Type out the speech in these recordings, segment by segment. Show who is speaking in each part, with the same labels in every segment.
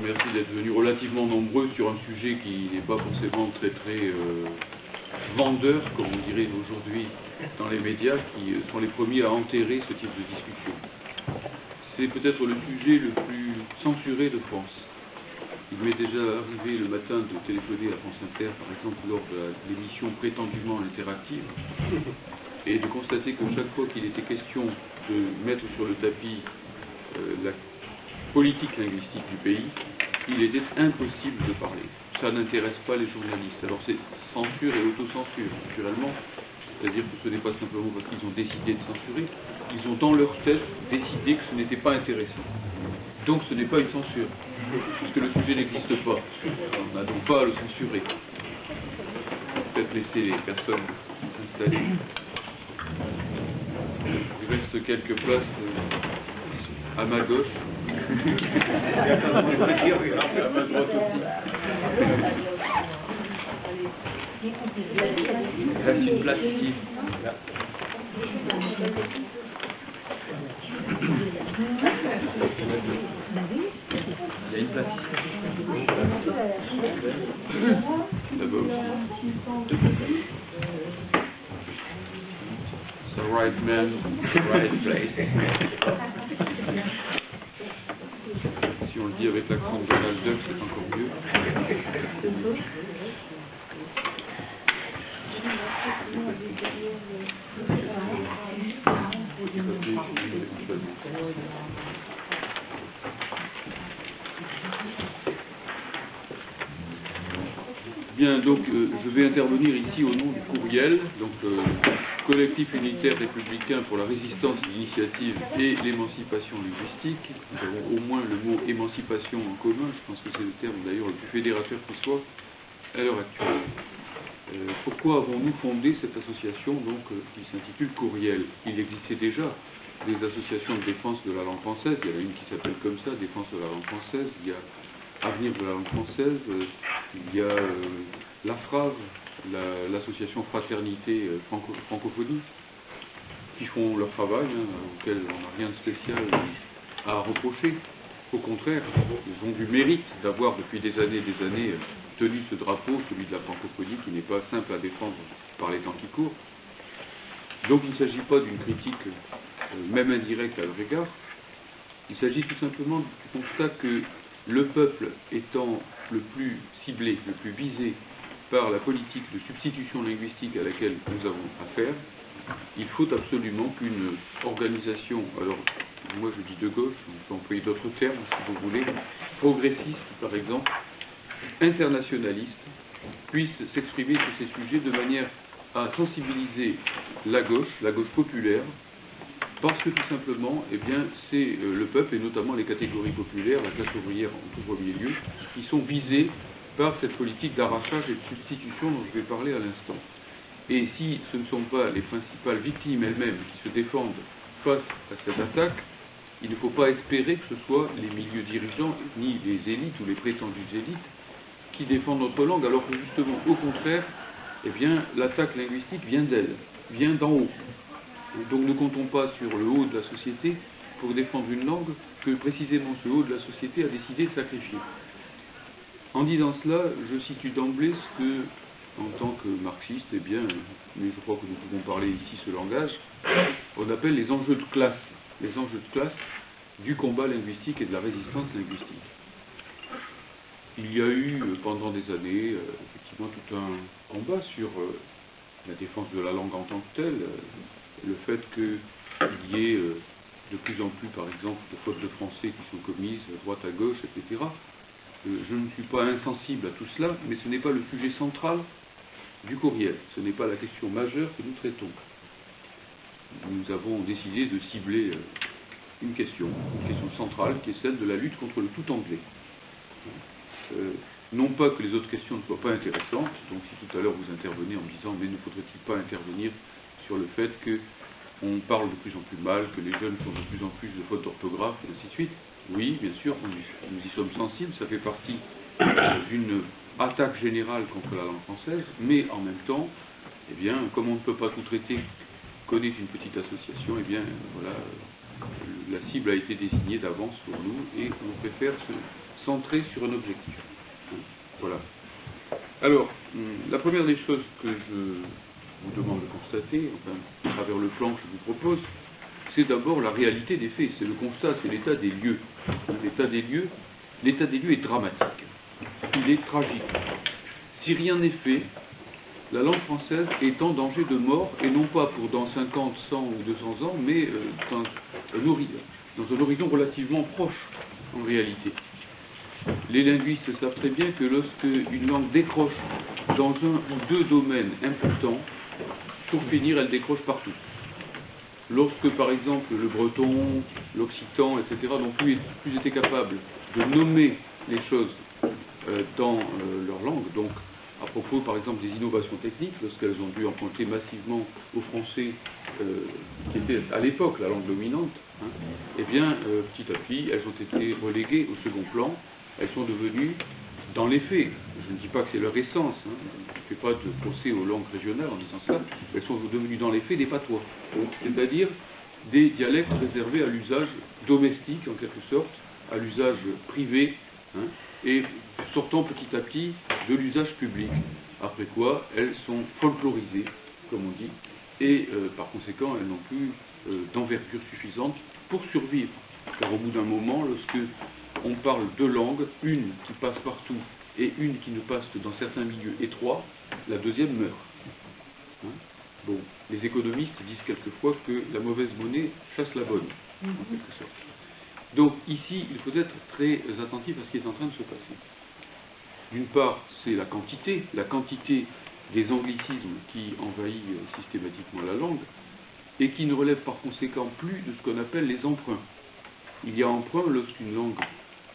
Speaker 1: Merci d'être venus relativement nombreux sur un sujet qui n'est pas forcément très vendeur, comme on dirait aujourd'hui dans les médias, qui sont les premiers à enterrer ce type de discussion. C'est peut-être le sujet le plus censuré de France. Il m'est déjà arrivé le matin de téléphoner à France Inter, par exemple, lors de l'émission prétendument interactive, et de constater que chaque fois qu'il était question de mettre sur le tapis la politique linguistique du pays, il était impossible de parler. Ça n'intéresse pas les journalistes. Alors c'est censure et autocensure, naturellement. C'est-à-dire que ce n'est pas simplement parce qu'ils ont décidé de censurer, ils ont dans leur tête décidé que ce n'était pas intéressant. Donc ce n'est pas une censure, puisque le sujet n'existe pas. On n'a donc pas à le censurer. Peut-être laisser les personnes s'installer. Il reste quelques places à ma gauche. À ma droite aussi. Il reste une place ici. Là. Il y a une place ici. Là-bas aussi. The right man, right place. Si on le dit avec l'accent de Donald Duck, c'est encore mieux. Bien, donc je vais intervenir ici au nom du Courriel, donc collectif unitaire républicain pour la résistance, l'initiative et l'émancipation linguistique. Nous avons au moins le mot émancipation en commun, je pense que c'est le terme d'ailleurs le plus fédérateur qui soit à l'heure actuelle. Pourquoi avons-nous fondé cette association donc, qui s'intitule Courriel? Il existait déjà des associations de défense de la langue française, il y en a une qui s'appelle comme ça, Défense de la langue française, il y a Avenir de la langue française, il y a l'AFRAV, l'association Fraternité Francophonie, qui font leur travail, auquel on n'a rien de spécial à reprocher. Au contraire, ils ont du mérite d'avoir depuis des années tenu ce drapeau, celui de la francophonie, qui n'est pas simple à défendre par les temps qui courent. Donc il ne s'agit pas d'une critique, même indirecte à leur égard, il s'agit tout simplement du constat que le peuple étant le plus ciblé, le plus visé par la politique de substitution linguistique à laquelle nous avons affaire, il faut absolument qu'une organisation, alors moi je dis de gauche, on peut employer d'autres termes si vous voulez, progressiste par exemple, internationaliste, puisse s'exprimer sur ces sujets de manière à sensibiliser la gauche populaire, parce que tout simplement, eh bien, c'est le peuple, et notamment les catégories populaires, la classe ouvrière en tout premier lieu, qui sont visés par cette politique d'arrachage et de substitution dont je vais parler à l'instant. Et si ce ne sont pas les principales victimes elles-mêmes qui se défendent face à cette attaque, il ne faut pas espérer que ce soit les milieux dirigeants, ni les élites ou les prétendues élites, qui défendent notre langue, alors que justement, au contraire, eh bien, l'attaque linguistique vient d'elle, vient d'en haut. Donc ne comptons pas sur le haut de la société pour défendre une langue que précisément ce haut de la société a décidé de sacrifier. En disant cela, je situe d'emblée ce que, en tant que marxiste, eh bien, mais je crois que nous pouvons parler ici ce langage, on appelle les enjeux de classe. Les enjeux de classe du combat linguistique et de la résistance linguistique. Il y a eu pendant des années effectivement tout un combat sur la défense de la langue en tant que telle, le fait qu'il y ait de plus en plus, par exemple, de fautes de français qui sont commises à droite à gauche, etc. Je ne suis pas insensible à tout cela, mais ce n'est pas le sujet central du Courriel. Ce n'est pas la question majeure que nous traitons. Nous avons décidé de cibler une question centrale, qui est celle de la lutte contre le tout anglais. Non pas que les autres questions ne soient pas intéressantes, donc si tout à l'heure vous intervenez en me disant mais ne faudrait-il pas intervenir sur le fait qu'on parle de plus en plus mal, que les jeunes font de plus en plus de fautes d'orthographe, et ainsi de suite. Oui, bien sûr, nous y sommes sensibles, ça fait partie d'une attaque générale contre la langue française, mais en même temps, eh bien, comme on ne peut pas tout traiter, connaît une petite association, eh bien, voilà, la cible a été désignée d'avance pour nous, et on préfère centré sur un objectif. Hein, voilà. Alors, la première des choses que je vous demande de constater, enfin, à travers le plan que je vous propose, c'est d'abord la réalité des faits, c'est le constat, c'est l'état des lieux. L'état des lieux est dramatique, il est tragique. Si rien n'est fait, la langue française est en danger de mort, et non pas pour dans 50, 100 ou 200 ans, mais dans un horizon relativement proche, en réalité. Les linguistes savent très bien que lorsque une langue décroche dans un ou deux domaines importants, pour finir, elle décroche partout. Lorsque, par exemple, le breton, l'occitan, etc., n'ont plus été capables de nommer les choses dans leur langue, donc à propos, par exemple, des innovations techniques, lorsqu'elles ont dû emprunter massivement au français, qui était à l'époque la langue dominante, hein, eh bien, petit à petit, elles ont été reléguées au second plan. Elles sont devenues, dans les faits, je ne dis pas que c'est leur essence, hein, je ne fais pas de procès aux langues régionales en disant cela, elles sont devenues dans les faits des patois, c'est-à-dire des dialectes réservés à l'usage domestique, en quelque sorte, à l'usage privé, hein, et sortant petit à petit de l'usage public. Après quoi, elles sont folklorisées, comme on dit, et par conséquent, elles n'ont plus d'envergure suffisante pour survivre. Car au bout d'un moment, lorsque on parle deux langues, une qui passe partout et une qui ne passe que dans certains milieux étroits, la deuxième meurt. Hein? Bon, les économistes disent quelquefois que la mauvaise monnaie chasse la bonne, en quelque sorte. Donc ici, il faut être très attentif à ce qui est en train de se passer. D'une part, c'est la quantité des anglicismes qui envahit systématiquement la langue, et qui ne relève par conséquent plus de ce qu'on appelle les emprunts. Il y a emprunt lorsqu'une langue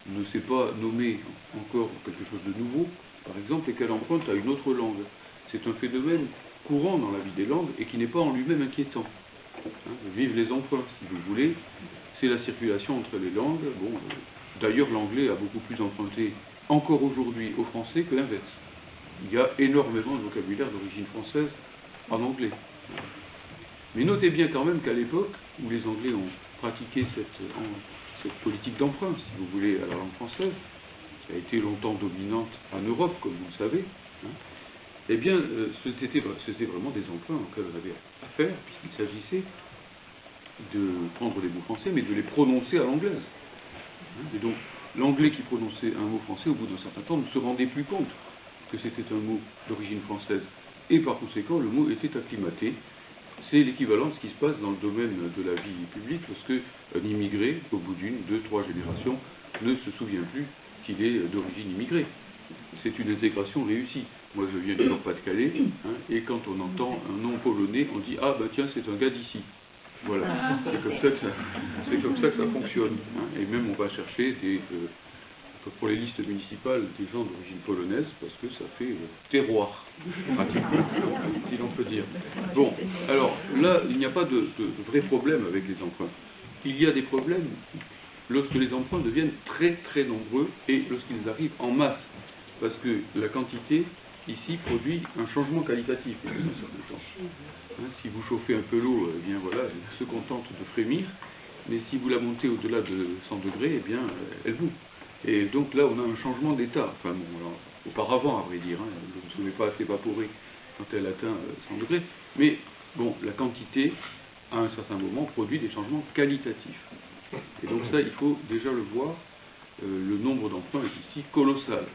Speaker 1: ne sait pas nommer encore quelque chose de nouveau, par exemple, et qu'elle emprunte à une autre langue. C'est un phénomène courant dans la vie des langues et qui n'est pas en lui-même inquiétant. Hein, vive les emprunts, si vous voulez, c'est la circulation entre les langues. Bon, d'ailleurs, l'anglais a beaucoup plus emprunté encore aujourd'hui au français que l'inverse. Il y a énormément de vocabulaire d'origine française en anglais. Mais notez bien quand même qu'à l'époque où les Anglais ont pratiqué cette politique d'emprunt, si vous voulez, à la langue française, qui a été longtemps dominante en Europe, comme vous le savez, hein, eh bien, c'était vraiment des emprunts auxquels on avait affaire, puisqu'il s'agissait de prendre les mots français, mais de les prononcer à l'anglaise. Hein, et donc, l'anglais qui prononçait un mot français, au bout d'un certain temps, ne se rendait plus compte que c'était un mot d'origine française. Et par conséquent, le mot était acclimaté. C'est l'équivalent de ce qui se passe dans le domaine de la vie publique lorsque un immigré, au bout d'une, deux, trois générations, ne se souvient plus qu'il est d'origine immigrée. C'est une intégration réussie. Moi, je viens du Nord-Pas-de-Calais, hein, et quand on entend un nom polonais, on dit « Ah, ben tiens, c'est un gars d'ici ». Voilà, c'est comme ça que ça fonctionne. Hein. Et même, on va chercher pour les listes municipales des gens d'origine polonaise, parce que ça fait terroir, pratiquement, si l'on peut dire. Bon, alors là, il n'y a pas de vrai problème avec les emprunts. Il y a des problèmes lorsque les emprunts deviennent très très nombreux et lorsqu'ils arrivent en masse, parce que la quantité ici produit un changement qualitatif. Hein, si vous chauffez un peu l'eau, eh bien voilà, elle se contente de frémir, mais si vous la montez au-delà de 100 degrés, eh bien elle bout. Et donc là, on a un changement d'état. Enfin bon, alors, auparavant, à vrai dire, hein, elle ne se met pas à s'évaporer quand elle atteint 100 degrés, mais bon, la quantité, à un certain moment, produit des changements qualitatifs. Et donc ça, il faut déjà le voir, le nombre d'emprunts est ici colossal.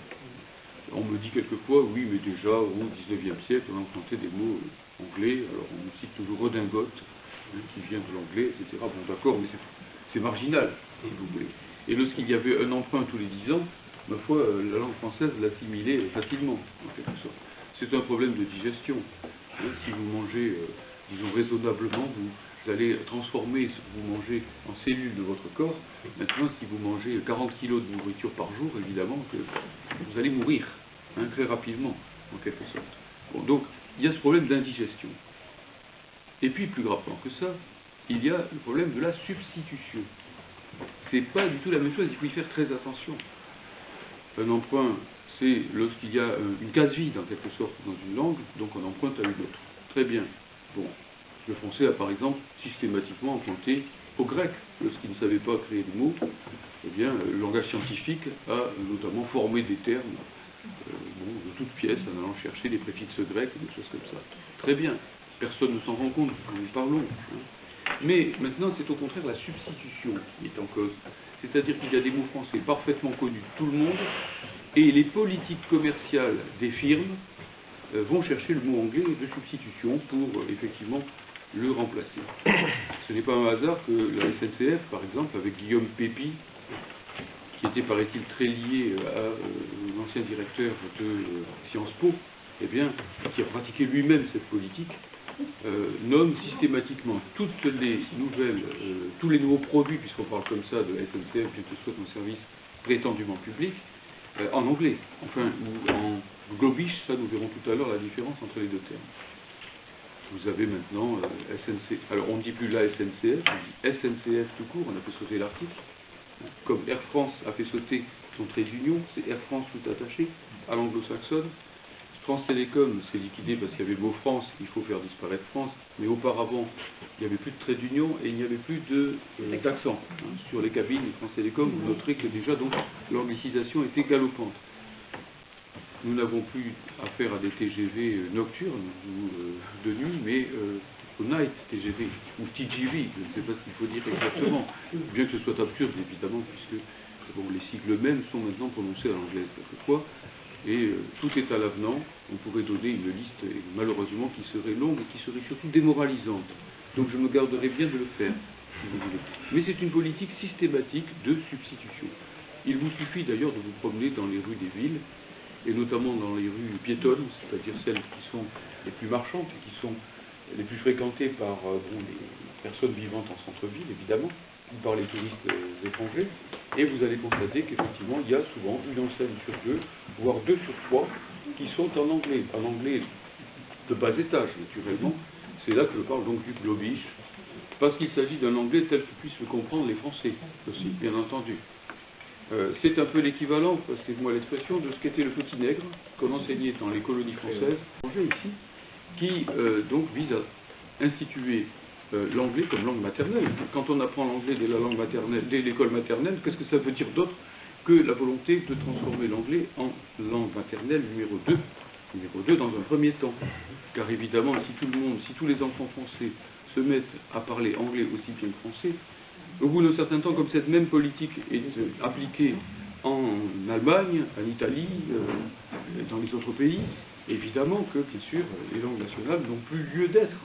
Speaker 1: On me dit quelquefois, oui, mais déjà, au XIXe siècle, on a emprunté des mots anglais, alors on me cite toujours redingote, hein, qui vient de l'anglais, etc. Bon, d'accord, mais c'est marginal, si vous voulez. Et lorsqu'il y avait un emprunt tous les 10 ans, ma foi, la langue française l'assimilait facilement, en quelque sorte. C'est un problème de digestion. Hein, si vous mangez, disons, raisonnablement, vous allez transformer ce que vous mangez en cellules de votre corps. Maintenant, si vous mangez 40 kilos de nourriture par jour, évidemment que vous allez mourir, hein, très rapidement, en quelque sorte. Bon, donc, il y a ce problème d'indigestion. Et puis, plus gravement que ça, il y a le problème de la substitution. C'est pas du tout la même chose, il faut y faire très attention. Un emprunt, c'est lorsqu'il y a une case vide, en quelque sorte, dans une langue, donc on emprunte à une autre. Très bien. Bon. Le français a par exemple systématiquement emprunté au grec. Lorsqu'il ne savait pas créer des mots, eh bien, le langage scientifique a notamment formé des termes de toutes pièces en allant chercher des préfixes grecs et des choses comme ça. Très bien, personne ne s'en rend compte quand nous parlons. Mais maintenant, c'est au contraire la substitution qui est en cause. C'est-à-dire qu'il y a des mots français parfaitement connus de tout le monde, et les politiques commerciales des firmes vont chercher le mot anglais de substitution pour effectivement le remplacer. Ce n'est pas un hasard que la SNCF, par exemple, avec Guillaume Pépi, qui était, paraît-il, très lié à l'ancien directeur de Sciences Po, eh bien, qui a pratiqué lui-même cette politique, nomme systématiquement toutes les nouvelles, tous les nouveaux produits, puisqu'on parle comme ça de la SNCF, bien que ce soit un service prétendument public, en anglais, enfin, ou en globish, ça nous verrons tout à l'heure la différence entre les deux termes. Vous avez maintenant SNCF, alors on ne dit plus la SNCF, on dit SNCF tout court, on a fait sauter l'article, comme Air France a fait sauter son trait d'union, c'est Air France tout attaché à l'anglo-saxonne. France Télécom s'est liquidé parce qu'il y avait mot France, il faut faire disparaître France, mais auparavant, il n'y avait plus de trait d'union et il n'y avait plus d'accent sur les cabines de France Télécom. Vous noterez que déjà, donc, l'anglicisation était galopante. Nous n'avons plus affaire à des TGV nocturnes ou de nuit, mais au night TGV ou TGV, je ne sais pas ce qu'il faut dire exactement, bien que ce soit absurde évidemment, puisque bon, les sigles mêmes sont maintenant prononcés à l'anglaise quelquefois. Et tout est à l'avenant, on pourrait donner une liste, malheureusement, qui serait longue et qui serait surtout démoralisante. Donc je me garderai bien de le faire, si vous voulez. Mais c'est une politique systématique de substitution. Il vous suffit d'ailleurs de vous promener dans les rues des villes, et notamment dans les rues piétonnes, c'est-à-dire celles qui sont les plus marchandes et qui sont les plus fréquentées par les personnes vivant en centre-ville, évidemment, ou par les touristes étrangers, et vous allez constater qu'effectivement, il y a souvent une enseigne sur deux, voire 2 sur 3, qui sont en anglais de bas étage, naturellement. C'est là que je parle donc du globish, parce qu'il s'agit d'un anglais tel que puissent le comprendre les Français aussi, bien entendu. C'est un peu l'équivalent, passez-moi l'expression, de ce qu'était le petit nègre qu'on enseignait dans les colonies françaises, ici, qui donc vise à instituer l'anglais comme langue maternelle. Quand on apprend l'anglais dès l'école maternelle, qu'est-ce que ça veut dire d'autre que la volonté de transformer l'anglais en langue maternelle numéro 2 dans un premier temps. Car évidemment, si tous les enfants français se mettent à parler anglais aussi bien que français, au bout d'un certain temps, comme cette même politique est appliquée en Allemagne, en Italie, dans les autres pays, évidemment que, bien sûr, les langues nationales n'ont plus lieu d'être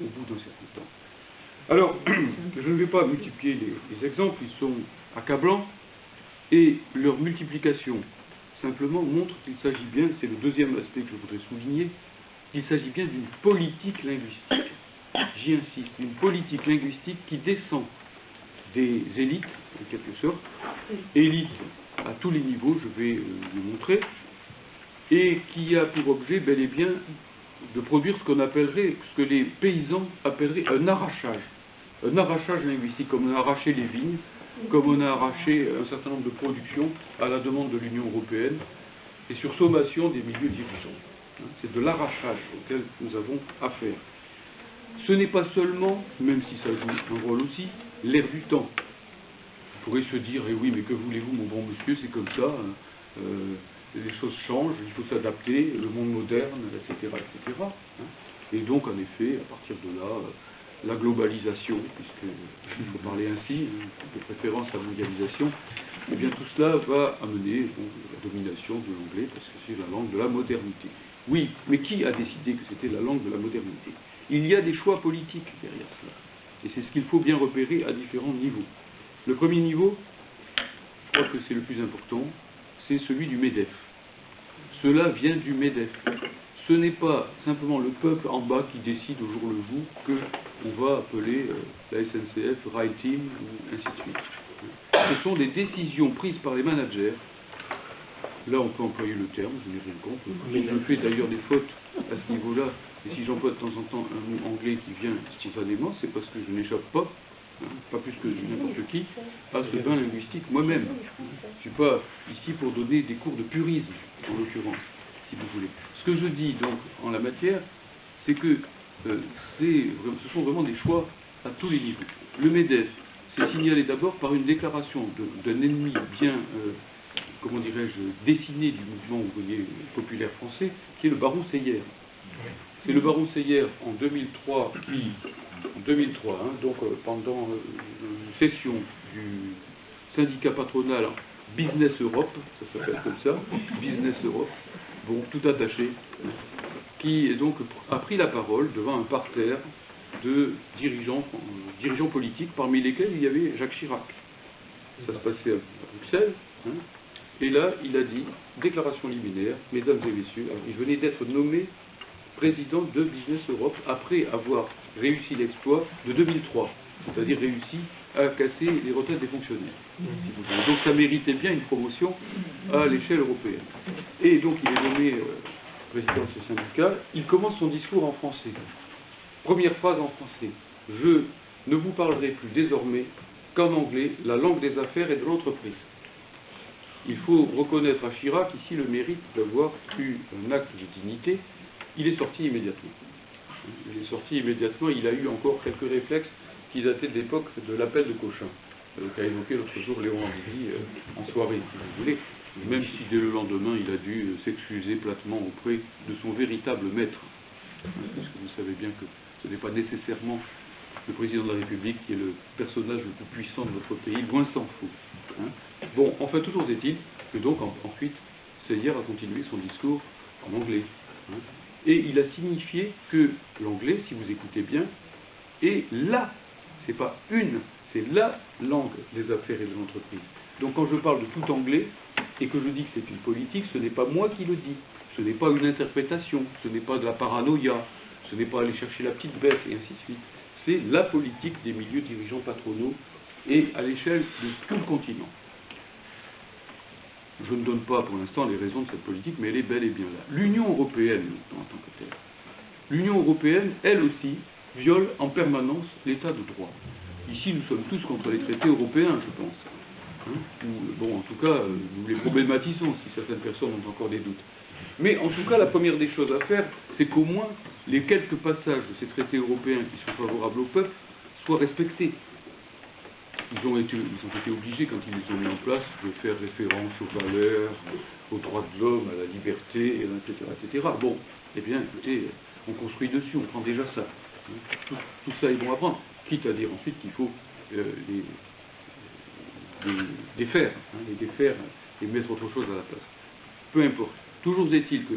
Speaker 1: au bout d'un certain temps. Alors, je ne vais pas multiplier les exemples, ils sont accablants, et leur multiplication, simplement, montre qu'il s'agit bien, c'est le deuxième aspect que je voudrais souligner, qu'il s'agit bien d'une politique linguistique. J'y insiste, une politique linguistique qui descend des élites, en quelque sorte, élites à tous les niveaux, je vais vous montrer, et qui a pour objet, bel et bien, de produire ce qu'on appellerait, ce que les paysans appelleraient un arrachage linguistique, comme on a arraché les vignes, comme on a arraché un certain nombre de productions à la demande de l'Union européenne, et sur sommation des milieux dirigeants. C'est de l'arrachage auquel nous avons affaire. Ce n'est pas seulement, même si ça joue un rôle aussi, l'air du temps. On pourrait se dire, eh oui, mais que voulez-vous, mon bon monsieur, c'est comme ça, les choses changent, il faut s'adapter, le monde moderne, etc., etc. Et donc, en effet, à partir de là, la globalisation, puisqu'il faut parler ainsi, de préférence à la mondialisation, eh bien tout cela va amener la domination de l'anglais, parce que c'est la langue de la modernité. Oui, mais qui a décidé que c'était la langue de la modernité? Il y a des choix politiques derrière cela. Et c'est ce qu'il faut bien repérer à différents niveaux. Le premier niveau, je crois que c'est le plus important, c'est celui du MEDEF. Cela vient du MEDEF. Ce n'est pas simplement le peuple en bas qui décide au jour le jour qu'on va appeler la SNCF Rail Team, ou ainsi de suite. Ce sont des décisions prises par les managers. Là, on peut employer le terme, je n'ai rien contre. Je fais d'ailleurs des fautes à ce niveau-là, et si j'emploie de temps en temps un mot anglais qui vient spontanément, c'est parce que je n'échappe pas, pas plus que n'importe qui, à ce bain linguistique moi-même. Je ne suis pas ici pour donner des cours de purisme, en l'occurrence, si vous voulez. Ce que je dis donc en la matière, c'est que ce sont vraiment des choix à tous les niveaux. Le MEDEF s'est signalé d'abord par une déclaration d'un ennemi bien, comment dirais-je, dessiné du mouvement ouvrier populaire français, qui est le baron Seyer. C'est le baron Seyer en 2003 donc pendant une session du syndicat patronal Business Europe, ça s'appelle comme ça, Business Europe, bon, tout attaché, qui donc a pris la parole devant un parterre de dirigeants politiques, parmi lesquels il y avait Jacques Chirac. Ça se passait à Bruxelles, hein, et là, il a dit, déclaration liminaire, mesdames et messieurs, alors, il venait d'être nommé président de Business Europe après avoir réussi l'exploit de 2003, c'est-à-dire réussi à casser les retraites des fonctionnaires. Donc ça méritait bien une promotion à l'échelle européenne. Et donc il est nommé président de ce syndicat, il commence son discours en français. Première phrase en français, je ne vous parlerai plus désormais qu'en anglais, la langue des affaires et de l'entreprise. Il faut reconnaître à Chirac ici le mérite d'avoir eu un acte de dignité. Il est sorti immédiatement. Il a eu encore quelques réflexes qui dataient de l'époque de l'appel de Cochin, qu'a évoqué l'autre jour Léon Arditi en soirée, si vous voulez, même si dès le lendemain il a dû s'excuser platement auprès de son véritable maître. Parce que vous savez bien que ce n'est pas nécessairement le président de la République qui est le personnage le plus puissant de notre pays, loin s'en faut. Bon, enfin, toujours est-il que donc ensuite, Seyer a continué son discours en anglais. Et il a signifié que l'anglais, si vous écoutez bien, est la, c'est pas une, c'est la langue des affaires et de l'entreprise. Donc quand je parle de tout anglais et que je dis que c'est une politique, ce n'est pas moi qui le dis, ce n'est pas une interprétation, ce n'est pas de la paranoïa, ce n'est pas aller chercher la petite bête et ainsi de suite. C'est la politique des milieux dirigeants patronaux et à l'échelle de tout le continent. Je ne donne pas pour l'instant les raisons de cette politique, mais elle est bel et bien là. L'Union européenne, en tant que telle, l'Union européenne, elle aussi, viole en permanence l'état de droit. Ici, nous sommes tous contre les traités européens, je pense. Bon, en tout cas, nous les problématisons si certaines personnes ont encore des doutes. Mais en tout cas, la première des choses à faire, c'est qu'au moins les quelques passages de ces traités européens qui sont favorables au peuple soient respectés. Ils ont été obligés, quand ils les ont mis en place, de faire référence aux valeurs, aux droits de l'homme, à la liberté, etc., etc. Bon, eh bien, écoutez, on construit dessus, on prend déjà ça. Tout ça est bon à prendre, quitte à dire ensuite qu'il faut les défaire, les défaire et mettre autre chose à la place. Peu importe. Toujours est-il que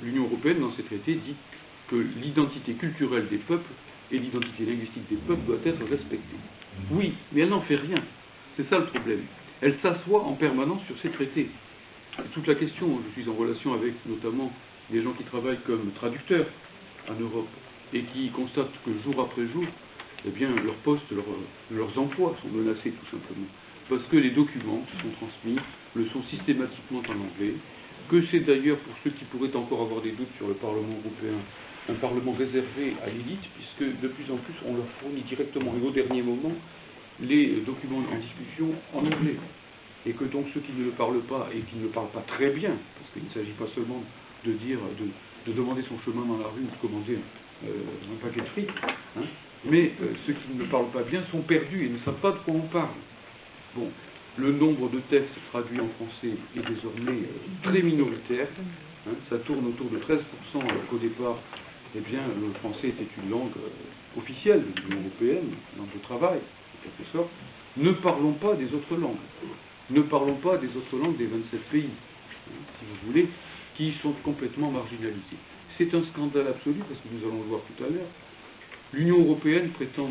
Speaker 1: l'Union européenne, dans ses traités, dit que l'identité culturelle des peuples et l'identité linguistique des peuples doit être respectée. Oui, mais elle n'en fait rien. C'est ça le problème. Elle s'assoit en permanence sur ces traités. C'est toute la question. Je suis en relation avec notamment des gens qui travaillent comme traducteurs en Europe et qui constatent que jour après jour, eh bien, leurs postes, leurs emplois sont menacés tout simplement. Parce que les documents qui sont transmis le sont systématiquement en anglais, que c'est d'ailleurs, pour ceux qui pourraient encore avoir des doutes sur le Parlement européen, un Parlement réservé à l'élite, puisque de plus en plus on leur fournit directement et au dernier moment les documents en discussion en anglais. Et que donc ceux qui ne le parlent pas et qui ne le parlent pas très bien, parce qu'il ne s'agit pas seulement de dire, de demander son chemin dans la rue ou de commander un paquet de frites, mais ceux qui ne le parlent pas bien sont perdus et ne savent pas de quoi on parle. Bon, le nombre de textes traduits en français est désormais très minoritaire. Ça tourne autour de 13%, alors qu'au départ, eh bien, le français était une langue officielle de l'Union européenne, une langue de travail, en quelque sorte. Ne parlons pas des autres langues. Ne parlons pas des autres langues des 27 pays, si vous voulez, qui sont complètement marginalisés. C'est un scandale absolu, parce que nous allons le voir tout à l'heure. L'Union européenne prétend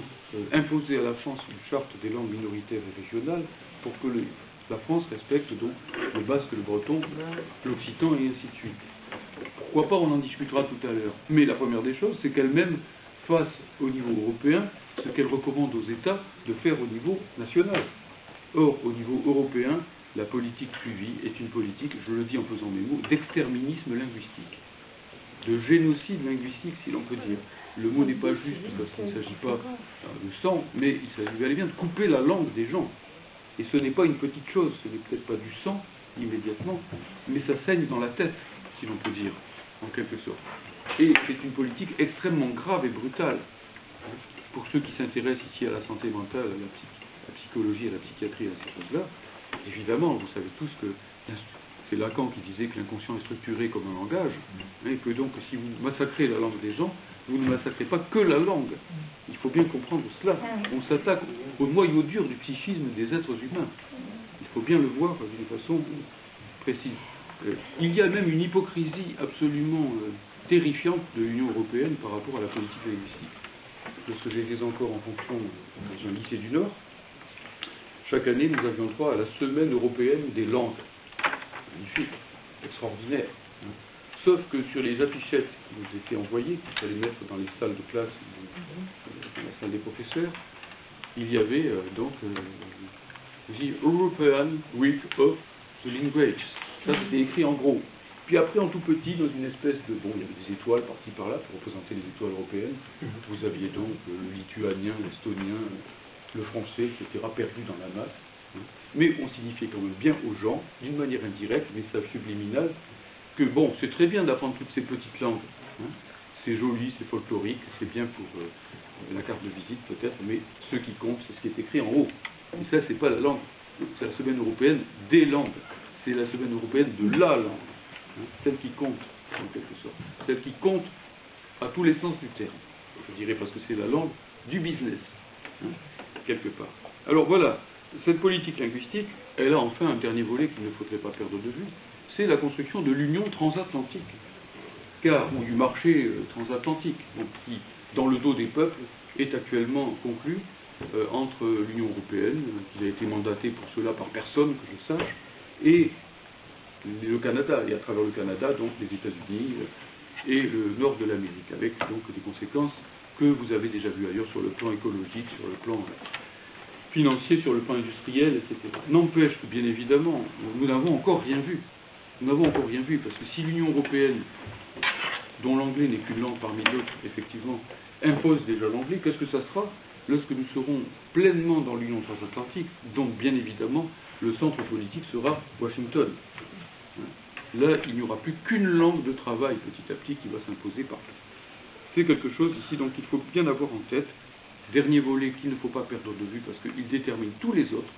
Speaker 1: imposer à la France une charte des langues minoritaires et régionales pour que la France respecte donc le basque, le breton, l'occitan et ainsi de suite. Pourquoi pas, on en discutera tout à l'heure. Mais la première des choses, c'est qu'elle-même fasse au niveau européen ce qu'elle recommande aux États de faire au niveau national. Or, au niveau européen, la politique suivie est une politique, je le dis en pesant mes mots, d'exterminisme linguistique, de génocide linguistique, si l'on peut dire. Le mot n'est pas juste parce qu'il ne s'agit pas de sang, mais il s'agit bel et bien de couper la langue des gens. Et ce n'est pas une petite chose, ce n'est peut-être pas du sang immédiatement, mais ça saigne dans la tête, si l'on peut dire. en quelque sorte. Et c'est une politique extrêmement grave et brutale. Pour ceux qui s'intéressent ici à la santé mentale, à la psychologie, à la psychiatrie, à ces choses-là, évidemment, vous savez tous que c'est Lacan qui disait que l'inconscient est structuré comme un langage, et que donc si vous massacrez la langue des gens, vous ne massacrez pas que la langue. Il faut bien comprendre cela. On s'attaque au noyau dur du psychisme des êtres humains. Il faut bien le voir d'une façon précise. Il y a même une hypocrisie absolument terrifiante de l'Union européenne par rapport à la politique linguistique. Lorsque j'étais encore en fonction dans un lycée du Nord, chaque année nous avions droit à la semaine européenne des langues. Magnifique, extraordinaire. Sauf que sur les affichettes qui nous étaient envoyées, qu'il fallait mettre dans les salles de classe, dans la salle des professeurs, il y avait The European Week of the Languages. Ça, c'était écrit en gros. Puis après, en tout petit, dans une espèce de... Bon, il y avait des étoiles par-ci par-là pour représenter les étoiles européennes. Vous aviez donc le lituanien, l'estonien, le français, etc., perdu dans la masse. Mais on signifiait quand même bien aux gens, d'une manière indirecte, message subliminal, que bon, c'est très bien d'apprendre toutes ces petites langues. C'est joli, c'est folklorique, c'est bien pour la carte de visite peut-être, mais ce qui compte, c'est ce qui est écrit en haut. Et ça, c'est pas la langue. C'est la semaine européenne des langues. C'est la semaine européenne de la langue. Celle qui compte, en quelque sorte. Celle qui compte à tous les sens du terme. Je dirais parce que c'est la langue du business, quelque part. Alors voilà, cette politique linguistique, elle a enfin un dernier volet qu'il ne faudrait pas perdre de vue, c'est la construction de l'union transatlantique, ou du marché transatlantique, donc, qui, dans le dos des peuples, est actuellement conclu entre l'Union européenne, qui a été mandatée pour cela par personne, que je sache, et le Canada, et à travers le Canada, donc les États-Unis et le nord de l'Amérique, avec donc des conséquences que vous avez déjà vues ailleurs sur le plan écologique, sur le plan financier, sur le plan industriel, etc. N'empêche que, bien évidemment, nous n'avons encore rien vu. Nous n'avons encore rien vu, parce que si l'Union européenne, dont l'anglais n'est qu'une langue parmi d'autres, effectivement, impose déjà l'anglais, qu'est-ce que ça sera lorsque nous serons pleinement dans l'Union transatlantique? Donc, bien évidemment, le centre politique sera Washington. Là, il n'y aura plus qu'une langue de travail, petit à petit, qui va s'imposer partout. C'est quelque chose ici, donc, il faut bien avoir en tête. Dernier volet qu'il ne faut pas perdre de vue, parce qu'il détermine tous les autres.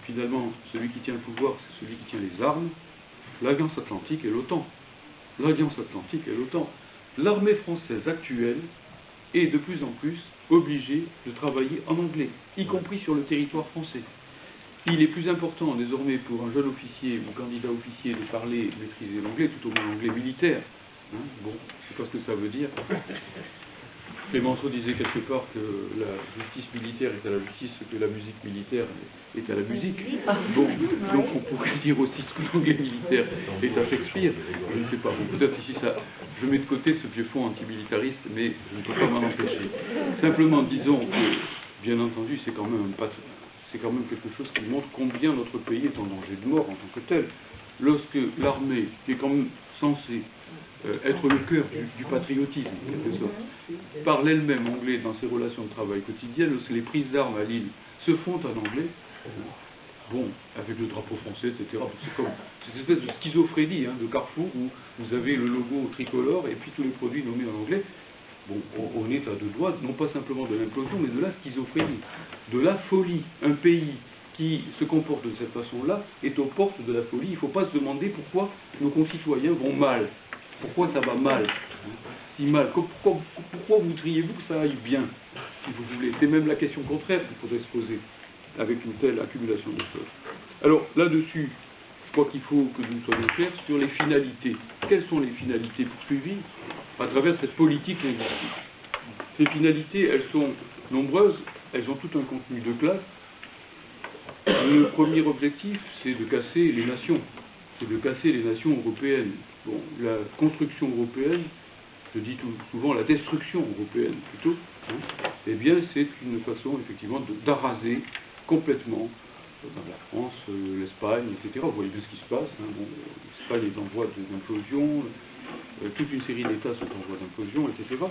Speaker 1: Finalement, celui qui tient le pouvoir, c'est celui qui tient les armes, l'Alliance Atlantique et l'OTAN. L'Alliance Atlantique et l'OTAN. L'armée française actuelle est de plus en plus obligée de travailler en anglais, y compris sur le territoire français. Il est plus important désormais pour un jeune officier ou candidat officier de parler, de maîtriser l'anglais, tout au moins l'anglais militaire. Bon, je ne sais pas ce que ça veut dire. Clémenceau disait quelque part que la justice militaire est à la justice, ce que la musique militaire est à la musique. Bon, donc on pourrait dire aussi ce que l'anglais militaire est à Shakespeare. Je ne sais pas. Bon, peut-être ici ça, je mets de côté ce vieux fond antimilitariste, mais je ne peux pas m'en empêcher. Simplement disons que, bien entendu, c'est quand même quelque chose qui montre combien notre pays est en danger de mort en tant que tel. Lorsque l'armée, qui est quand même censée être le cœur du patriotisme, en quelque sorte, parle elle-même anglais dans ses relations de travail quotidiennes, lorsque les prises d'armes à Lille se font en anglais, bon, avec le drapeau français, etc. C'est comme cette espèce de schizophrénie de Carrefour où vous avez le logo tricolore et puis tous les produits nommés en anglais. Bon, on est à deux doigts, non pas simplement de l'implosion, mais de la schizophrénie, de la folie. Un pays qui se comporte de cette façon-là est aux portes de la folie. Il ne faut pas se demander pourquoi nos concitoyens vont mal. Pourquoi ça va mal, si mal. Pourquoi voudriez-vous que ça aille bien, si vous voulez? C'est même la question contraire qu'il faudrait se poser avec une telle accumulation de choses. Alors, là-dessus, je crois qu'il faut que nous soyons clairs sur les finalités. Quelles sont les finalités poursuivies à travers cette politique linguistique? Ces finalités, elles sont nombreuses, elles ont tout un contenu de classe. Le premier objectif, c'est de casser les nations. C'est de casser les nations européennes. Bon, la construction européenne, je dis tout souvent la destruction européenne plutôt, eh bien c'est une façon effectivement d'araser complètement la France, l'Espagne, etc. Vous voyez bien ce qui se passe. Bon, l'Espagne est en voie d'implosion, toute une série d'États sont en voie d'implosion, etc.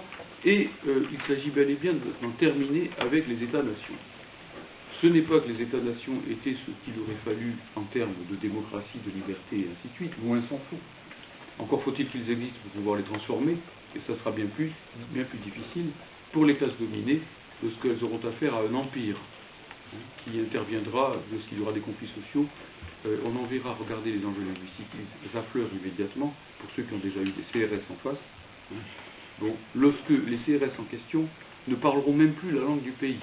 Speaker 1: Et il s'agit bel et bien d'en terminer avec les États-nations. Ce n'est pas que les États-nations étaient ce qu'il aurait fallu en termes de démocratie, de liberté et ainsi de suite, loin s'en faut. Encore faut-il qu'ils existent pour pouvoir les transformer, et ça sera bien plus difficile pour les classes dominées lorsqu'elles auront affaire à un empire qui interviendra lorsqu'il y aura des conflits sociaux. On en verra, regardez les enjeux linguistiques, ils affleurent immédiatement pour ceux qui ont déjà eu des CRS en face. Bon, lorsque les CRS en question ne parleront même plus la langue du pays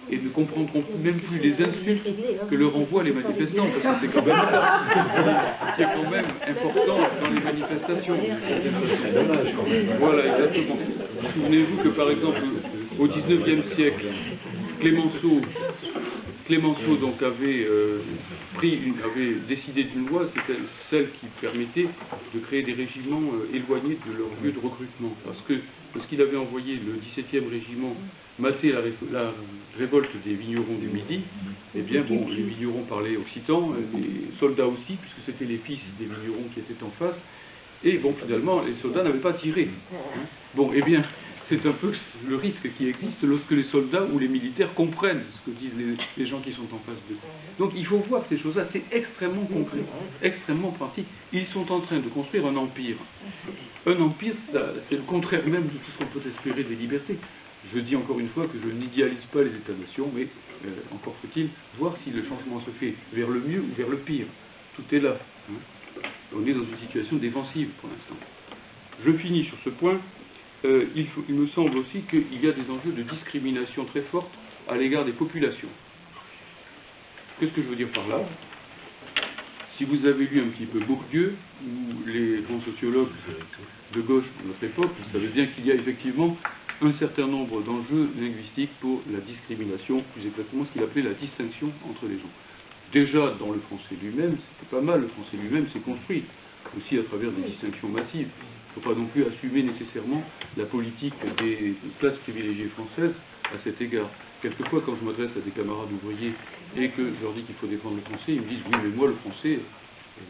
Speaker 1: et ne comprendront même plus les insultes que leur envoient les manifestants, parce que c'est quand même ça qui est quand même important dans les manifestations. Voilà, exactement. Souvenez-vous que par exemple au XIXe siècle, Clémenceau donc avait décidé d'une loi, c'était celle qui permettait de créer des régiments éloignés de leur lieu de recrutement. Parce qu'il avait envoyé le 17e régiment masser la révolte des vignerons du Midi, eh bien bon, les vignerons parlaient occitan, les soldats aussi, puisque c'était les fils des vignerons qui étaient en face, et bon, finalement, les soldats n'avaient pas tiré. Bon, eh bien, c'est un peu le risque qui existe lorsque les soldats ou les militaires comprennent ce que disent les gens qui sont en face d'eux. Donc il faut voir ces choses-là, c'est extrêmement concret, extrêmement pratique. Ils sont en train de construire un empire. Un empire, c'est le contraire même de tout ce qu'on peut espérer des libertés. Je dis encore une fois que je n'idéalise pas les États-nations, mais encore faut-il voir si le changement se fait vers le mieux ou vers le pire. Tout est là. On est dans une situation défensive pour l'instant. Je finis sur ce point. Il me semble aussi qu'il y a des enjeux de discrimination très fortes à l'égard des populations. Qu'est-ce que je veux dire par là? Si vous avez lu un petit peu Bourdieu ou les grands sociologues de gauche de notre époque, vous savez bien qu'il y a effectivement un certain nombre d'enjeux linguistiques pour la discrimination, plus exactement ce qu'il appelait la distinction entre les gens. Déjà dans le français lui-même, c'était pas mal, le français lui-même s'est construit aussi à travers des distinctions massives. Il ne faut pas non plus assumer nécessairement la politique des classes privilégiées françaises à cet égard. Quelquefois, quand je m'adresse à des camarades ouvriers et que je leur dis qu'il faut défendre le français, ils me disent « oui, mais moi, le français, je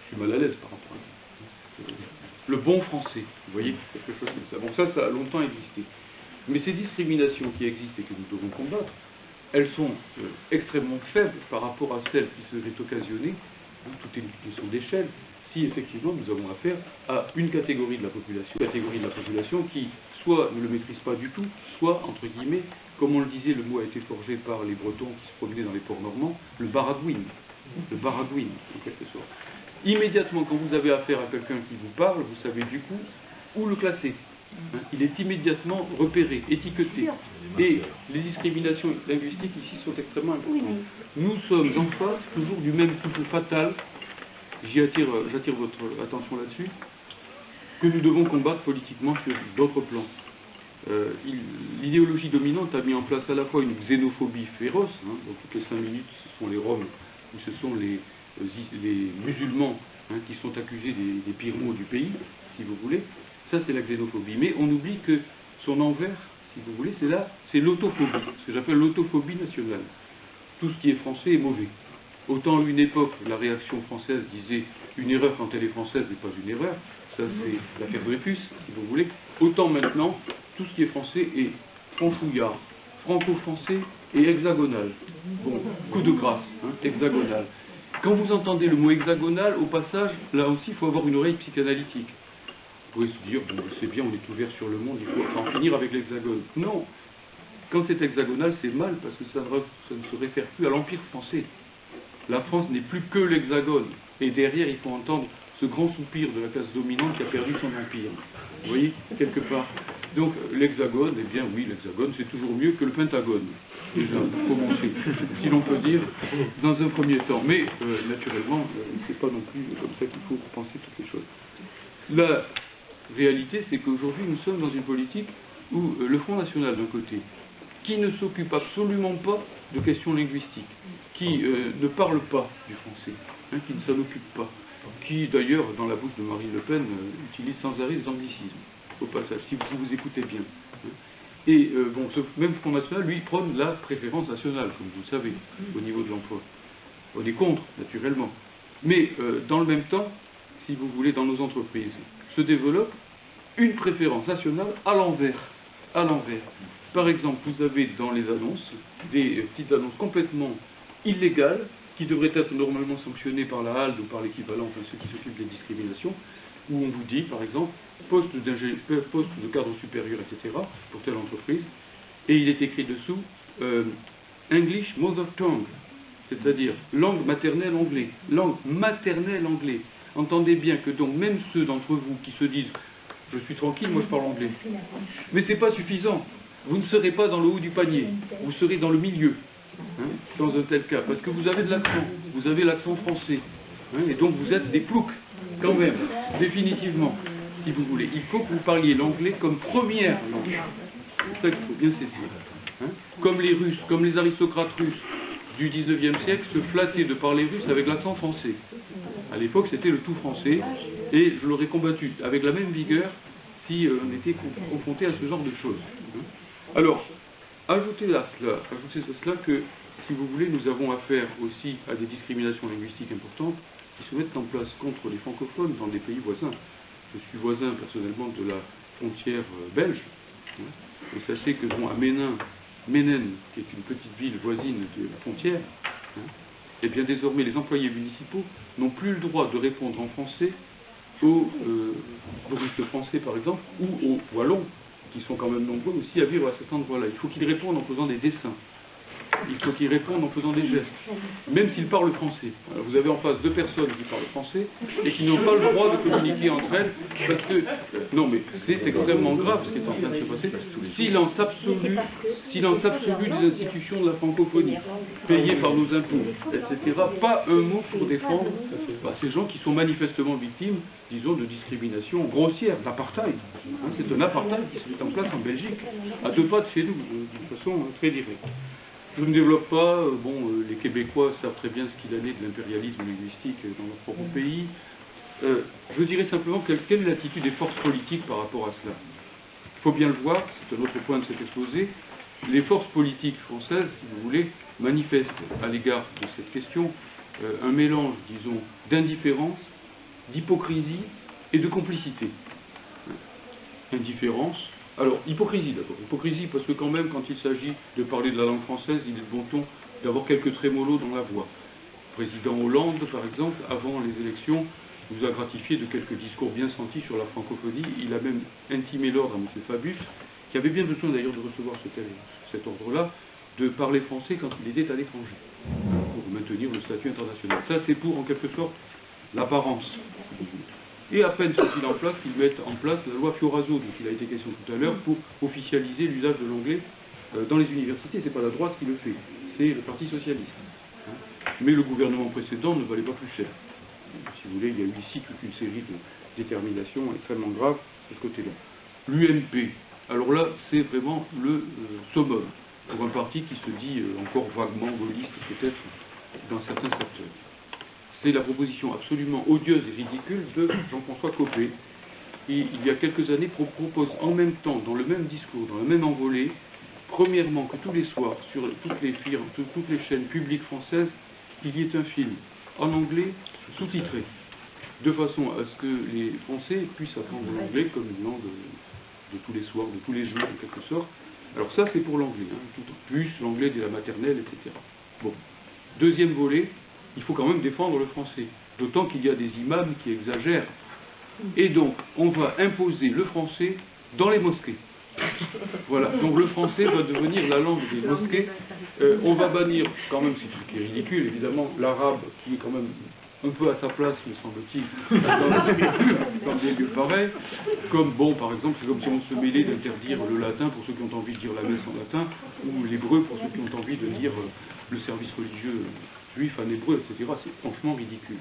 Speaker 1: suis mal à l'aise par rapport à ça. » Le bon français, vous voyez, quelque chose comme ça. Bon, ça a longtemps existé. Mais ces discriminations qui existent et que nous devons combattre, elles sont extrêmement faibles par rapport à celles qui seraient occasionnées, tout est une question d'échelle, si effectivement nous avons affaire à une catégorie de la population qui soit ne le maîtrise pas du tout, soit, entre guillemets, comme on le disait, le mot a été forgé par les Bretons qui se promenaient dans les ports normands, le baragouine, en quelque sorte. Immédiatement, quand vous avez affaire à quelqu'un qui vous parle, vous savez du coup où le classer. Il est immédiatement repéré, étiqueté. Et les discriminations linguistiques ici sont extrêmement importantes. Nous sommes en face toujours du même couple fatal, j'attire votre attention là-dessus, que nous devons combattre politiquement sur d'autres plans. L'idéologie dominante a mis en place à la fois une xénophobie féroce, donc toutes les 5 minutes ce sont les Roms ou ce sont les musulmans qui sont accusés des pires maux du pays, si vous voulez. Ça c'est la xénophobie, mais on oublie que son envers, si vous voulez, c'est l'autophobie, ce que j'appelle l'autophobie nationale. Tout ce qui est français est mauvais. Autant à une époque, la réaction française disait une erreur quand elle est française n'est pas une erreur, ça c'est l'affaire Dreyfus, si vous voulez. Autant maintenant, tout ce qui est français est franchouillard, franco-français et hexagonal. Bon, coup de grâce, hexagonal. Quand vous entendez le mot hexagonal, au passage, là aussi, il faut avoir une oreille psychanalytique. Vous pouvez se dire, bon, c'est bien, on est ouvert sur le monde, il faut en finir avec l'hexagone. Non, quand c'est hexagonal, c'est mal, parce que ça ne se réfère plus à l'Empire français. La France n'est plus que l'hexagone. Et derrière, il faut entendre ce grand soupir de la classe dominante qui a perdu son empire. Vous voyez, quelque part. Donc, l'hexagone, eh bien oui, l'hexagone, c'est toujours mieux que le pentagone. Déjà, pour commencer, si l'on peut dire, dans un premier temps. Mais, naturellement, c'est pas non plus comme ça qu'il faut penser toutes les choses. La réalité, c'est qu'aujourd'hui, nous sommes dans une politique où le Front National, d'un côté, qui ne s'occupe absolument pas de questions linguistiques, qui ne parle pas du français, qui ne s'en occupe pas, qui d'ailleurs, dans la bouche de Marine Le Pen, utilise sans arrêt des anglicismes, au passage, si vous écoutez bien. Et bon, ce même Front National, lui, prône la préférence nationale, comme vous le savez, au niveau de l'emploi. On est contre, naturellement. Mais dans le même temps, si vous voulez, dans nos entreprises, se développe une préférence nationale à l'envers. À l'envers. Par exemple, vous avez dans les annonces des petites annonces complètement illégales qui devraient être normalement sanctionnées par la HALD ou par l'équivalent, enfin ceux qui s'occupent des discriminations, où on vous dit, par exemple, poste de cadre supérieur, etc., pour telle entreprise, et il est écrit dessous English Mother Tongue, c'est-à-dire langue maternelle anglais. Langue maternelle anglais. Entendez bien que donc même ceux d'entre vous qui se disent je suis tranquille, moi je parle anglais. Mais ce n'est pas suffisant. Vous ne serez pas dans le haut du panier, vous serez dans le milieu, hein, dans un tel cas, parce que vous avez de l'accent, vous avez l'accent français, hein, et donc vous êtes des ploucs, quand même, définitivement, si vous voulez. Il faut que vous parliez l'anglais comme première langue. C'est ça qu'il faut bien saisir. Hein. Comme les Russes, comme les aristocrates russes du XIXe siècle se flattaient de parler russe avec l'accent français. À l'époque, c'était le tout français, et je l'aurais combattu avec la même vigueur si on était confronté à ce genre de choses. Alors, ajoutez à cela que, si vous voulez, nous avons affaire aussi à des discriminations linguistiques importantes qui se mettent en place contre les francophones dans des pays voisins. Je suis voisin personnellement de la frontière belge, et sachez que à Ménène, qui est une petite ville voisine de la frontière, et bien désormais les employés municipaux n'ont plus le droit de répondre en français aux touristes français par exemple, ou aux wallons, qui sont quand même nombreux aussi à vivre à cet endroit-là. Il faut qu'ils répondent en faisant des dessins. Il faut qu'ils répondent en faisant des gestes, même s'ils parlent français. Alors vous avez en face deux personnes qui parlent français et qui n'ont pas le droit de communiquer entre elles, parce que, non mais c'est extrêmement grave ce qui est en train de se passer. Silence absolu des institutions de la francophonie, payées par nos impôts, etc. Pas un mot pour défendre ces gens qui sont manifestement victimes, disons, de discrimination grossière, d'apartheid. C'est un apartheid qui se met en place en Belgique, à 2 pas de chez nous, d'une façon très directe. Je ne développe pas, les Québécois savent très bien ce qu'il en est de l'impérialisme linguistique dans leur propre pays. Je dirais simplement quelle est l'attitude des forces politiques par rapport à cela. Il faut bien le voir, c'est un autre point de cet exposé, les forces politiques françaises, si vous voulez, manifestent à l'égard de cette question un mélange, disons, d'indifférence, d'hypocrisie et de complicité. Indifférence. Alors, hypocrisie d'abord. Hypocrisie parce que quand même, quand il s'agit de parler de la langue française, il est bon ton d'avoir quelques trémolos dans la voix. Le président Hollande, par exemple, avant les élections, nous a gratifié de quelques discours bien sentis sur la francophonie. Il a même intimé l'ordre à M. Fabius, qui avait bien besoin d'ailleurs de recevoir cet ordre-là, de parler français quand il était à l'étranger, pour maintenir le statut international. Ça, c'est pour, en quelque sorte, l'apparence. Et à peine sont-ils en place qu'ils mettent en place la loi Fioraso, dont il a été question tout à l'heure, pour officialiser l'usage de l'anglais dans les universités. C'est pas la droite qui le fait, c'est le Parti socialiste. Mais le gouvernement précédent ne valait pas plus cher. Si vous voulez, il y a eu ici toute une série de déterminations extrêmement graves de ce côté-là. L'UMP, alors là, c'est vraiment le summum pour un parti qui se dit encore vaguement gaulliste, peut-être, dans certains secteurs. C'est la proposition absolument odieuse et ridicule de Jean-François Copé, qui, il y a quelques années, propose en même temps, dans le même discours, dans la même envolée, premièrement que tous les soirs, sur toutes les chaînes publiques françaises, il y ait un film en anglais sous-titré, de façon à ce que les Français puissent apprendre l'anglais comme une langue de tous les soirs, de tous les jours, en quelque sorte. Alors ça, c'est pour l'anglais, plus l'anglais de la maternelle, etc. Bon. Deuxième volet, il faut quand même défendre le français, d'autant qu'il y a des imams qui exagèrent. Et donc, on va imposer le français dans les mosquées. Voilà, donc le français va devenir la langue des mosquées. On va bannir, quand même, c'est ce qui est ridicule, évidemment, l'arabe, qui est quand même un peu à sa place, me semble-t-il, dans des lieux pareils. Comme, par exemple, c'est comme si on se mêlait d'interdire le latin pour ceux qui ont envie de dire la messe en latin, ou l'hébreu pour ceux qui ont envie de dire le service religieux juif en hébreu, etc. C'est franchement ridicule.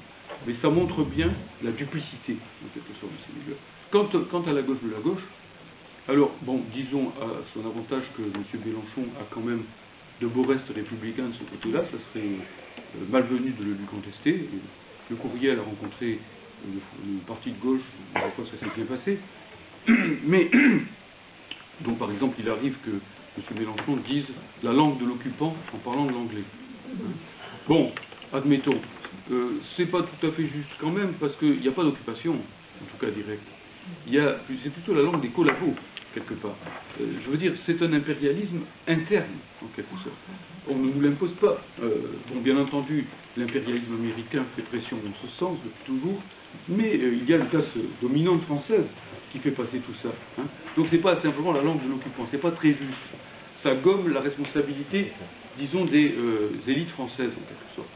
Speaker 1: Mais ça montre bien la duplicité, en quelque sorte, de ces milieux. Quant à la gauche de la gauche, alors, disons à son avantage que M. Mélenchon a quand même de beaux restes républicains de ce côté-là, ça serait malvenu de le lui contester. Le Courriel a rencontré le parti de gauche, je crois que ça s'est bien passé. Mais, donc par exemple, il arrive que M. Mélenchon dise la langue de l'occupant en parlant de l'anglais. Bon, admettons, c'est pas tout à fait juste quand même, parce qu'il n'y a pas d'occupation, en tout cas directe. C'est plutôt la langue des collabos, quelque part. Je veux dire, c'est un impérialisme interne, en quelque sorte. On ne nous l'impose pas. Bon, bien entendu, l'impérialisme américain fait pression dans ce sens depuis toujours, mais il y a une classe dominante française qui fait passer tout ça. Hein. Donc c'est pas simplement la langue de l'occupant, c'est pas très juste. Ça gomme la responsabilité, disons, des élites françaises, en quelque sorte.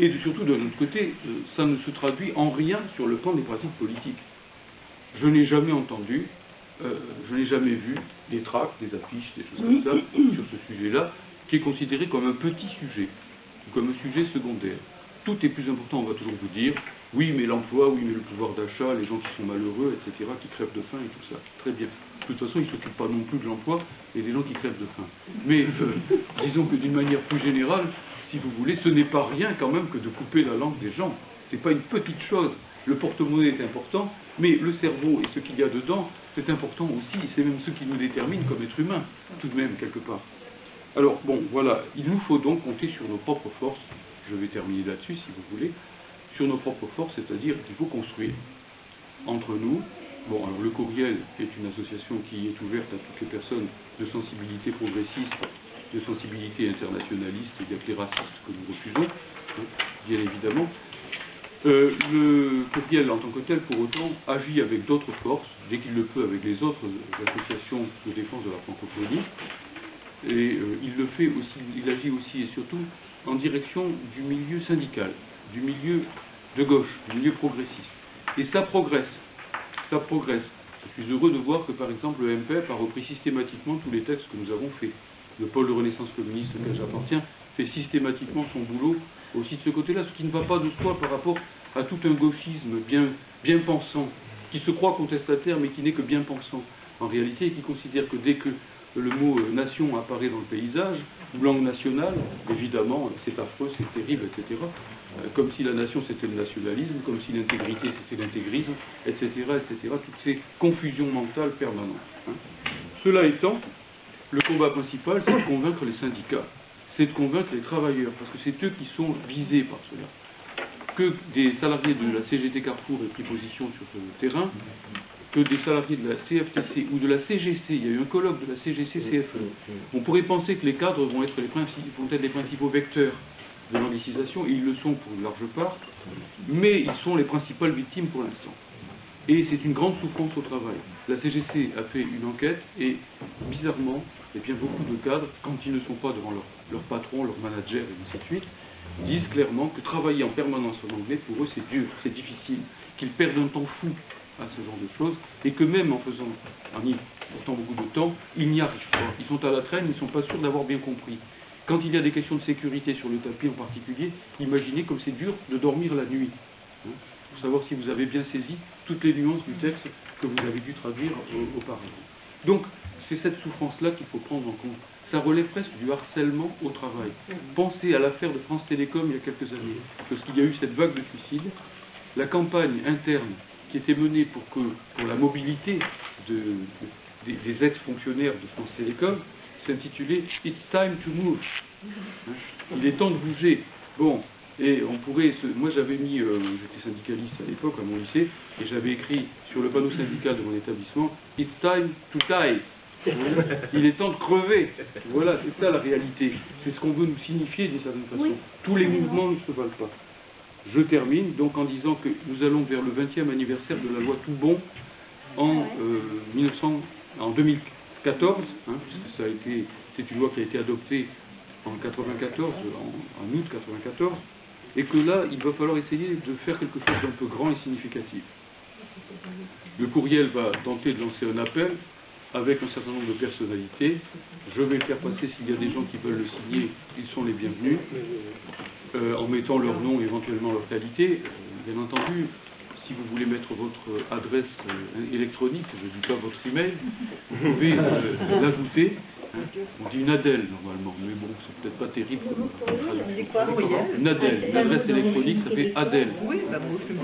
Speaker 1: Et surtout, de l'autre côté, ça ne se traduit en rien sur le plan des pratiques politiques. Je n'ai jamais entendu, je n'ai jamais vu des tracts, des affiches, des choses comme ça, sur ce sujet-là, qui est considéré comme un petit sujet, comme un sujet secondaire. Tout est plus important, on va toujours vous dire, oui, mais l'emploi, oui, mais le pouvoir d'achat, les gens qui sont malheureux, etc., qui crèvent de faim et tout ça. Très bien. De toute façon, ils ne s'occupent pas non plus de l'emploi et des gens qui crèvent de faim. Mais disons que d'une manière plus générale, si vous voulez, ce n'est pas rien quand même que de couper la langue des gens. Ce n'est pas une petite chose. Le porte-monnaie est important, mais le cerveau et ce qu'il y a dedans, c'est important aussi. C'est même ce qui nous détermine comme être humain, tout de même, quelque part. Alors, bon, voilà. Il nous faut donc compter sur nos propres forces. Je vais terminer là-dessus, si vous voulez. Sur nos propres forces, c'est-à-dire qu'il faut construire entre nous. Bon, alors le Courriel est une association qui est ouverte à toutes les personnes de sensibilité progressiste, de sensibilité internationaliste, il y a que les racistes que nous refusons, hein, bien évidemment. Le Courriel en tant que tel, pour autant, agit avec d'autres forces, dès qu'il le peut avec les autres associations de défense de la francophonie, et il le fait aussi, il agit aussi et surtout en direction du milieu syndical, du milieu de gauche, du milieu progressiste. Et ça progresse. Ça progresse. Je suis heureux de voir que, par exemple, le MPF a repris systématiquement tous les textes que nous avons faits. Le pôle de renaissance communiste auquel j'appartiens fait systématiquement son boulot aussi de ce côté-là, ce qui ne va pas de soi par rapport à tout un gauchisme bien pensant, qui se croit contestataire mais qui n'est que bien pensant en réalité, et qui considère que dès que le mot nation apparaît dans le paysage, ou langue nationale, évidemment, c'est affreux, c'est terrible, etc. Comme si la nation c'était le nationalisme, comme si l'intégrité c'était l'intégrisme, etc., etc. Toutes ces confusions mentales permanentes. Hein. Cela étant, le combat principal, c'est de convaincre les syndicats, c'est de convaincre les travailleurs, parce que c'est eux qui sont visés par cela. Que des salariés de la CGT Carrefour aient pris position sur ce terrain, que des salariés de la CFTC ou de la CGC, il y a eu un colloque de la CGC-CFE, on pourrait penser que les cadres vont être les principaux vecteurs de l'anglicisation, et ils le sont pour une large part, mais ils sont les principales victimes pour l'instant. Et c'est une grande souffrance au travail. La CGC a fait une enquête, et bizarrement, eh bien, beaucoup de cadres, quand ils ne sont pas devant leur patron, leur manager, et ainsi de suite, disent clairement que travailler en permanence en anglais, pour eux, c'est dur, c'est difficile, qu'ils perdent un temps fou à ce genre de choses, et que même en y portant beaucoup de temps, ils n'y arrivent pas. Ils sont à la traîne, ils ne sont pas sûrs d'avoir bien compris. Quand il y a des questions de sécurité sur le tapis en particulier, imaginez comme c'est dur de dormir la nuit. Hein, pour savoir si vous avez bien saisi toutes les nuances du texte que vous avez dû traduire auparavant. Donc, c'est cette souffrance-là qu'il faut prendre en compte. Ça relève presque du harcèlement au travail. Pensez à l'affaire de France Télécom il y a quelques années, lorsqu'il y a eu cette vague de suicides, la campagne interne qui était menée pour la mobilité des ex-fonctionnaires de France Télécom s'intitulait « It's time to move ». Il est temps de bouger. Bon, et on pourrait... Moi j'avais mis, j'étais syndicaliste à l'époque à mon lycée, et j'avais écrit sur le panneau syndical de mon établissement « It's time to die ». Il est temps de crever. Voilà, c'est ça la réalité. C'est ce qu'on veut nous signifier d'une certaine façon. Oui. Tous les mouvements ne se valent pas. Je termine donc en disant que nous allons vers le 20e anniversaire de la loi Toubon en 2014, hein, puisque c'est une loi qui a été adoptée en 94, en août 94, et que là, il va falloir essayer de faire quelque chose d'un peu grand et significatif. Le Courriel va tenter de lancer un appel avec un certain nombre de personnalités. Je vais le faire passer s'il y a des gens qui veulent le signer, ils sont les bienvenus, en mettant leur nom et éventuellement leur qualité. Bien entendu, si vous voulez mettre votre adresse électronique, je ne dis pas votre email, vous pouvez l'ajouter. On dit une ADEL normalement, mais bon, c'est peut-être pas terrible comme traduction. Une ADEL, une adresse électronique, ça fait ADEL.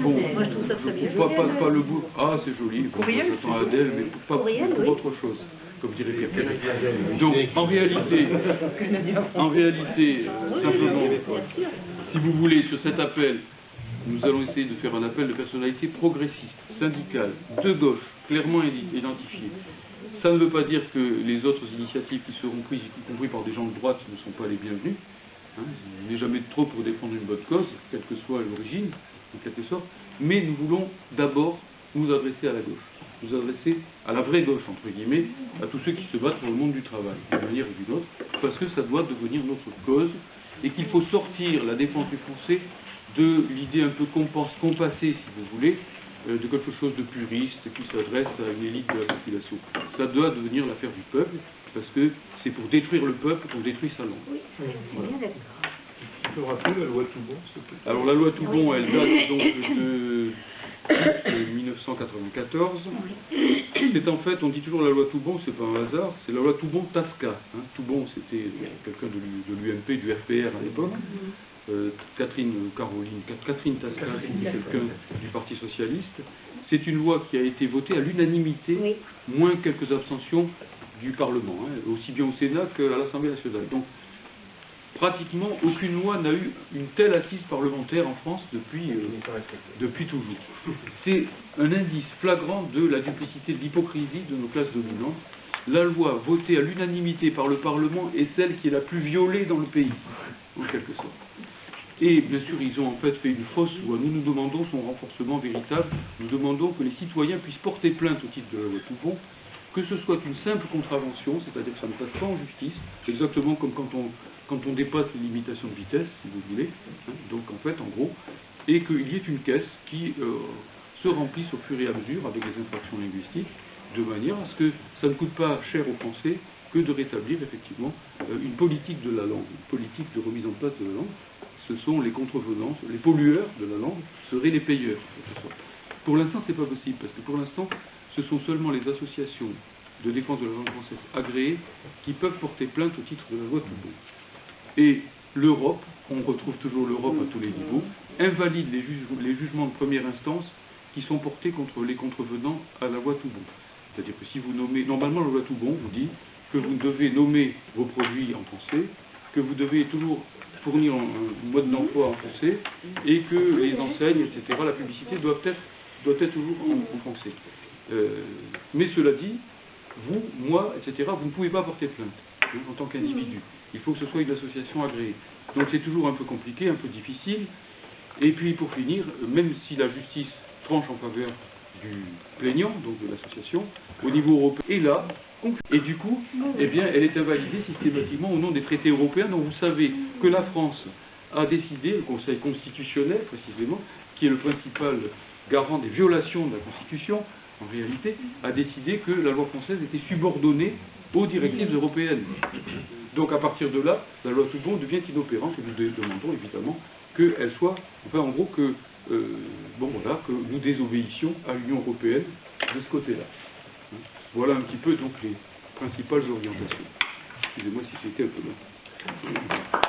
Speaker 1: Bon, moi je trouve ça très bien. Pas le bout. Ah, c'est joli. Bon, j'attends ADEL, mais pas pour autre chose, comme dirait Pierre. Donc, en réalité, simplement, si vous voulez, sur cet appel, nous allons essayer de faire un appel de personnalités progressistes, syndicales, de gauche, clairement identifiées, Ça ne veut pas dire que les autres initiatives qui seront prises, y compris par des gens de droite, ne sont pas les bienvenues. Hein. Il n'est jamais trop pour défendre une bonne cause, quelle que soit l'origine, en quelque sorte. Mais nous voulons d'abord nous adresser à la gauche, nous adresser à la vraie gauche, entre guillemets, à tous ceux qui se battent pour le monde du travail, d'une manière ou d'une autre, parce que ça doit devenir notre cause, et qu'il faut sortir la défense du français de l'idée un peu compassée, si vous voulez, de quelque chose de puriste qui s'adresse à une élite de la population. Ça doit devenir l'affaire du peuple, parce que c'est pour détruire le peuple qu'on détruit sa langue.
Speaker 2: Oui,
Speaker 1: voilà.
Speaker 2: bien d'accord.
Speaker 3: Tu peux rappeler la loi Toubon, s'il te plaît?
Speaker 1: Alors la loi Toubon, elle date donc de 1994. C'est en fait, on dit toujours la loi Toubon, c'est pas un hasard, c'est la loi Toubon-Tasca. Hein. Toubon, c'était quelqu'un de l'UMP, du RPR à l'époque. Catherine Tasca, c'était quelqu'un du Parti Socialiste. C'est une loi qui a été votée à l'unanimité, moins quelques abstentions du Parlement, hein, aussi bien au Sénat qu'à l'Assemblée nationale. Donc, pratiquement aucune loi n'a eu une telle assise parlementaire en France depuis toujours. C'est un indice flagrant de la duplicité, de l'hypocrisie de nos classes dominantes. La loi votée à l'unanimité par le Parlement est celle qui est la plus violée dans le pays, en quelque sorte. Et bien sûr, ils ont en fait fait une fausse loi. Nous demandons son renforcement véritable. Nous demandons que les citoyens puissent porter plainte au titre de la loi Toubon, que ce soit une simple contravention, c'est-à-dire que ça ne passe pas en justice, exactement comme quand on dépasse les limitations de vitesse, si vous voulez, hein, donc en fait, en gros, et qu'il y ait une caisse qui se remplisse au fur et à mesure avec les infractions linguistiques, de manière à ce que ça ne coûte pas cher aux Français que de rétablir effectivement une politique de la langue, une politique de remise en place de la langue. Ce sont les contrevenants, les pollueurs de la langue seraient les payeurs. Pour l'instant, c'est pas possible, parce que pour l'instant, ce sont seulement les associations de défense de la langue française agréées qui peuvent porter plainte au titre de la loi Toubon. Et l'Europe, on retrouve toujours l'Europe à tous les niveaux, invalide les jugements de première instance qui sont portés contre les contrevenants à la loi Toubon. C'est-à-dire que si vous nommez, normalement la loi Toubon vous dit que vous devez nommer vos produits en français, que vous devez toujours fournir un mode d'emploi en français, et que les enseignes, etc., la publicité doit être toujours en français. Mais cela dit, vous, moi, etc., vous ne pouvez pas porter plainte en tant qu'individu. Il faut que ce soit une association agréée. Donc c'est toujours un peu compliqué, un peu difficile. Et puis pour finir, même si la justice tranche en faveur du plaignant, donc de l'association, au niveau européen, et là, et du coup, eh bien, elle est invalidée systématiquement au nom des traités européens. Donc vous savez que la France a décidé, le Conseil constitutionnel précisément, qui est le principal garant des violations de la Constitution, en réalité, a décidé que la loi française était subordonnée aux directives européennes. Donc à partir de là, la loi Toubon devient inopérante et nous demandons évidemment qu'elle soit, enfin en gros que, que nous désobéissions à l'Union européenne de ce côté-là. Voilà un petit peu donc les principales orientations. Excusez-moi si c'était un peu long.